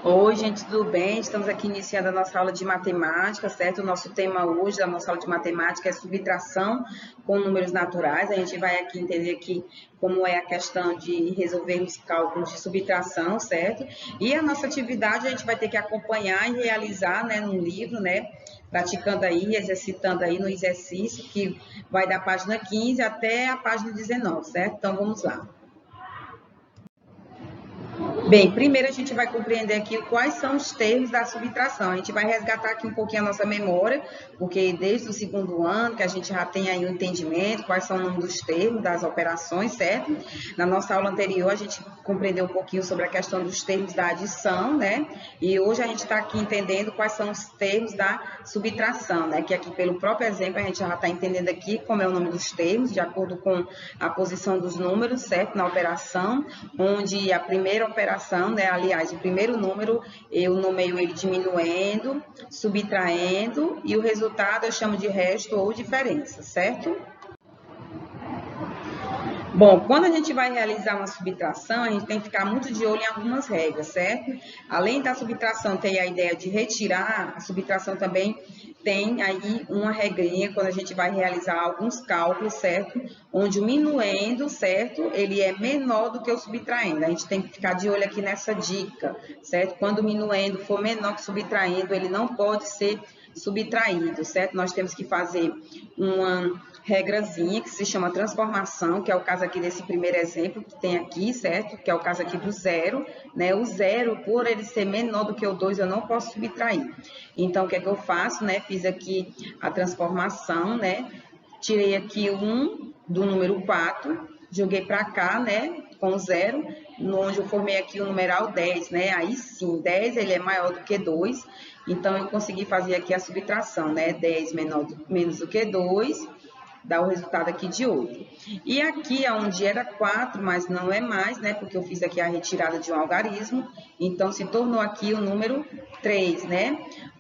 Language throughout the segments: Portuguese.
Oi, gente, tudo bem? Estamos aqui iniciando a nossa aula de matemática, certo? O nosso tema hoje da nossa aula de matemática é subtração com números naturais. A gente vai aqui entender aqui como é a questão de resolvermos cálculos de subtração, certo? E a nossa atividade a gente vai ter que acompanhar e realizar, né, num livro, né? Praticando aí, exercitando aí no exercício que vai da página 15 até a página 19, certo? Então, vamos lá. Bem, primeiro a gente vai compreender aqui quais são os termos da subtração. A gente vai resgatar aqui um pouquinho a nossa memória, porque desde o segundo ano que a gente já tem aí um entendimento, quais são um dos termos das operações, certo? Na nossa aula anterior a gente compreendeu um pouquinho sobre a questão dos termos da adição, né? E hoje a gente está aqui entendendo quais são os termos da subtração, né? Que aqui pelo próprio exemplo a gente já está entendendo aqui como é o nome dos termos, de acordo com a posição dos números, certo? Na operação, onde a primeira operação, né? Aliás, o primeiro número eu nomeio ele diminuendo, subtraindo e o resultado eu chamo de resto ou diferença, certo? Bom, quando a gente vai realizar uma subtração, a gente tem que ficar muito de olho em algumas regras, certo? Além da subtração ter a ideia de retirar, a subtração também tem aí uma regrinha quando a gente vai realizar alguns cálculos, certo? Onde o minuendo, certo? Ele é menor do que o subtraindo. A gente tem que ficar de olho aqui nessa dica, certo? Quando o minuendo for menor que o subtraindo, ele não pode ser subtraído, certo? Nós temos que fazer uma regrazinha que se chama transformação, que é o caso aqui desse primeiro exemplo que tem aqui, certo? Que é o caso aqui do zero, né? O zero, por ele ser menor do que o 2, eu não posso subtrair. Então, o que é que eu faço, né? Fiz aqui a transformação, né? Tirei aqui o 1 do número 4, joguei para cá, né? Com zero, onde eu formei aqui o numeral 10, né? Aí sim, 10 ele é maior do que 2, então eu consegui fazer aqui a subtração, né? 10 menos do que 2, dá o resultado aqui de 8. E aqui, onde era 4, mas não é mais, né? Porque eu fiz aqui a retirada de um algarismo, então se tornou aqui o número 3, né?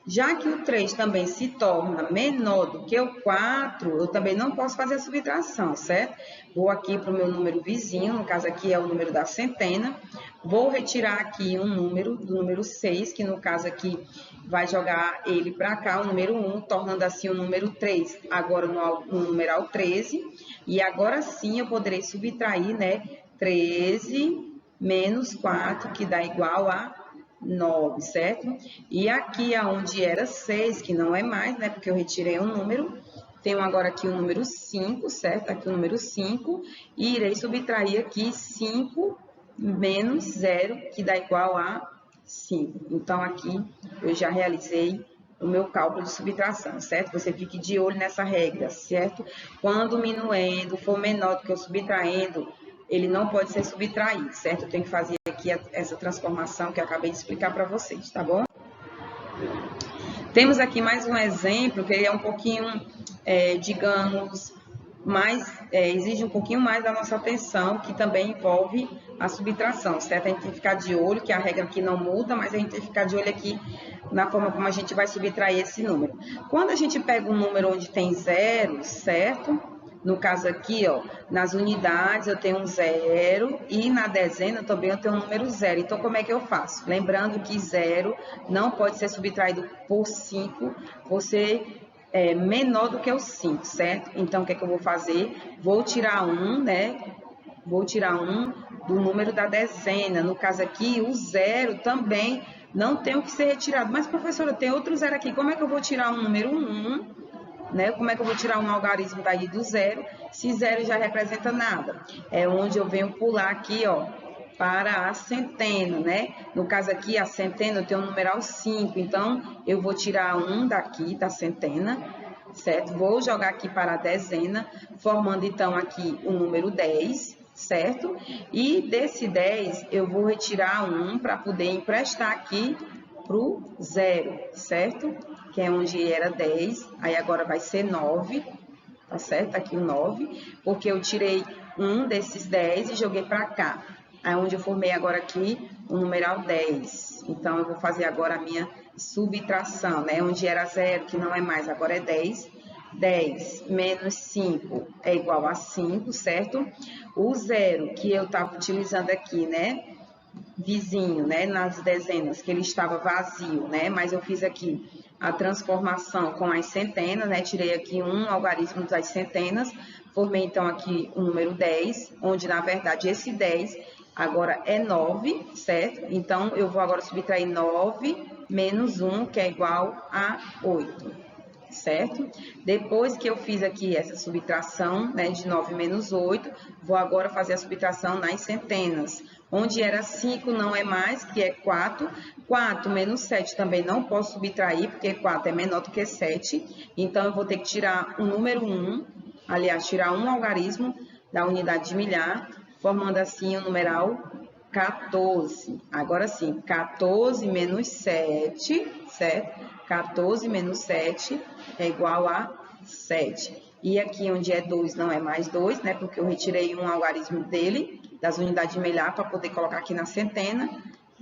Já que o 3 também se torna menor do que o 4, eu também não posso fazer a subtração, certo? Vou aqui para o meu número vizinho, no caso aqui é o número da centena, vou retirar aqui um número, do número 6, que no caso aqui vai jogar ele para cá, o número 1, tornando assim o número 3, agora no numeral 13, e agora sim eu poderei subtrair, né, 13 menos 4, que dá igual a 9, certo? E aqui, onde era 6, que não é mais, né, porque eu retirei um número, tenho agora aqui o número 5, certo? Aqui o número 5, e irei subtrair aqui 5 menos 0, que dá igual a 5. Então, aqui eu já realizei o meu cálculo de subtração, certo? Você fique de olho nessa regra, certo? Quando o minuendo for menor do que o subtraendo, ele não pode ser subtraído, certo? Eu tenho que fazer aqui essa transformação que eu acabei de explicar para vocês, tá bom? Temos aqui mais um exemplo que é um pouquinho, digamos, exige um pouquinho mais da nossa atenção, que também envolve a subtração, certo? A gente tem que ficar de olho, que a regra aqui não muda, mas a gente tem que ficar de olho aqui na forma como a gente vai subtrair esse número. Quando a gente pega um número onde tem zero, certo? No caso aqui, ó, nas unidades eu tenho um zero e na dezena também eu tenho um número zero. Então, como é que eu faço? Lembrando que zero não pode ser subtraído por 5, você é menor do que o 5, certo? Então, o que é que eu vou fazer? Vou tirar um, né? Vou tirar um do número da dezena. No caso aqui, o zero também não tem o que ser retirado. Mas, professora, tem outro zero aqui. Como é que eu vou tirar um número 1? Né? Como é que eu vou tirar um algarismo daí do zero, se zero já representa nada? É onde eu venho pular aqui, ó, para a centena, né? No caso aqui, a centena, eu tenho o numeral 5, então eu vou tirar um daqui da centena, certo? Vou jogar aqui para a dezena, formando então aqui o número 10, certo? E desse 10, eu vou retirar um para poder emprestar aqui para o zero, certo? Que é onde era 10, aí agora vai ser 9, tá certo? Aqui o 9, porque eu tirei um desses 10 e joguei para cá. Aí onde eu formei agora aqui o numeral 10. Então, eu vou fazer agora a minha subtração, né? Onde era 0, que não é mais, agora é 10. 10 menos 5 é igual a 5, certo? O zero que eu estava utilizando aqui, né? vizinho, né, nas dezenas, que ele estava vazio, né, mas eu fiz aqui a transformação com as centenas, né, tirei aqui um algarismo das centenas, formei então aqui o número 10, onde na verdade esse 10 agora é 9, certo? Então eu vou agora subtrair 9 menos 1, que é igual a 8. Certo? Depois que eu fiz aqui essa subtração, né, de 9 menos 8, vou agora fazer a subtração nas centenas. Onde era 5 não é mais, que é 4. 4 menos 7 também não posso subtrair, porque 4 é menor do que 7. Então, eu vou ter que tirar o número 1, aliás, tirar um algarismo da unidade de milhar, formando assim o numeral 14. Agora sim, 14 menos 7, certo? 14 menos 7 é igual a 7. E aqui onde é 2 não é mais 2, né? Porque eu retirei um algarismo dele, das unidades de milhar, para poder colocar aqui na centena.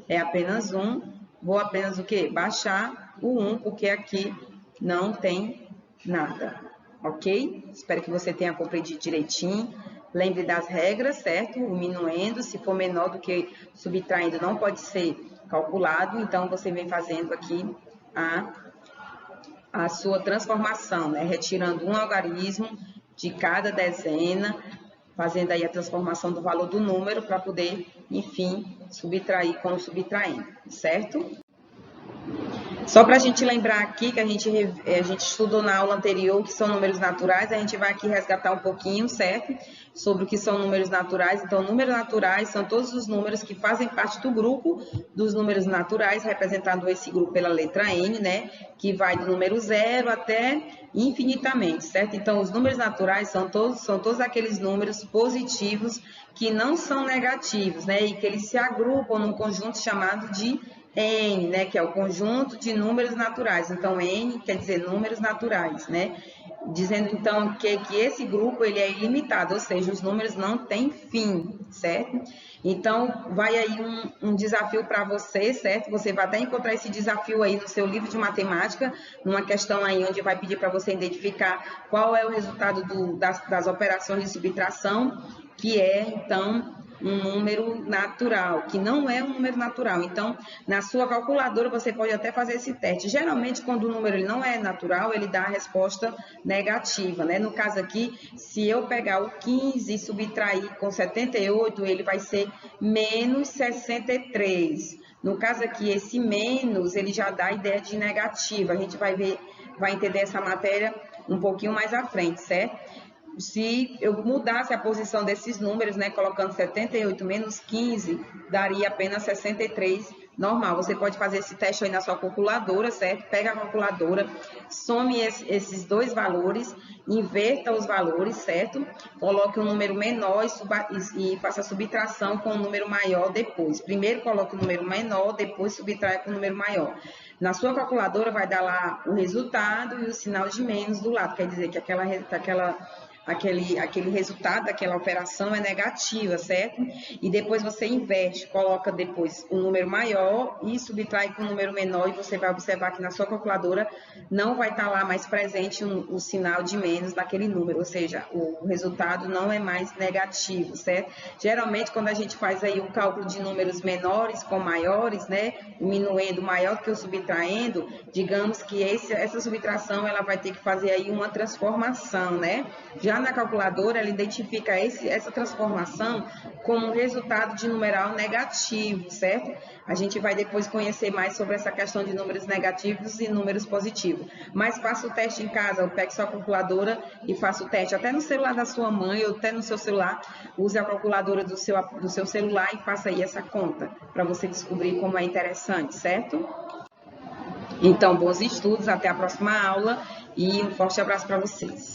É apenas 1. Vou apenas o quê? Baixar o 1, porque aqui não tem nada. Ok? Espero que você tenha compreendido direitinho. Lembre das regras, certo? O minuendo, se for menor do que subtraindo, não pode ser calculado. Então, você vem fazendo aqui a sua transformação, né? Retirando um algarismo de cada dezena, fazendo aí a transformação do valor do número para poder, enfim, subtrair com o subtraindo, certo? Só para a gente lembrar aqui que a gente estudou na aula anterior que são números naturais, a gente vai aqui resgatar um pouquinho, certo? Sobre o que são números naturais. Então, números naturais são todos os números que fazem parte do grupo dos números naturais, representando esse grupo pela letra N, né? Que vai do número 0 até infinitamente, certo? Então, os números naturais são todos aqueles números positivos que não são negativos, né? E que eles se agrupam num conjunto chamado de N, né, que é o conjunto de números naturais. Então, N quer dizer números naturais, né? Dizendo, então, que esse grupo ele é ilimitado, ou seja, os números não têm fim, certo? Então, vai aí um desafio para você, certo? Você vai até encontrar esse desafio aí no seu livro de matemática, numa questão aí onde vai pedir para você identificar qual é o resultado das operações de subtração, que é, então, um número natural, que não é um número natural. Então, na sua calculadora, você pode até fazer esse teste. Geralmente, quando o número ele não é natural, ele dá a resposta negativa, né? No caso aqui, se eu pegar o 15 e subtrair com 78, ele vai ser menos 63. No caso aqui, esse menos, ele já dá a ideia de negativa. A gente vai entender essa matéria um pouquinho mais à frente, certo? Se eu mudasse a posição desses números, né, colocando 78 menos 15, daria apenas 63 normal. Você pode fazer esse teste aí na sua calculadora, certo? Pega a calculadora, some esses dois valores, inverta os valores, certo? Coloque um número menor e faça a subtração com um número maior depois. Primeiro coloque o número menor, depois subtrai com o número maior. Na sua calculadora vai dar lá o resultado e o sinal de menos do lado, quer dizer que aquele resultado daquela operação é negativa, certo? E depois você inverte, coloca depois um número maior e subtrai com um número menor, e você vai observar que na sua calculadora não vai estar lá mais presente o sinal de menos daquele número, ou seja, o resultado não é mais negativo, certo? Geralmente, quando a gente faz aí o cálculo de números menores com maiores, né, o minuendo maior que o subtraindo, digamos que essa subtração ela vai ter que fazer aí uma transformação, né? Já na calculadora, ela identifica essa transformação como um resultado de numeral negativo, certo? A gente vai depois conhecer mais sobre essa questão de números negativos e números positivos. Mas faça o teste em casa, eu pego sua calculadora e faço o teste até no celular da sua mãe ou até no seu celular. Use a calculadora do seu celular e faça aí essa conta, para você descobrir como é interessante, certo? Então, bons estudos, até a próxima aula e um forte abraço para vocês.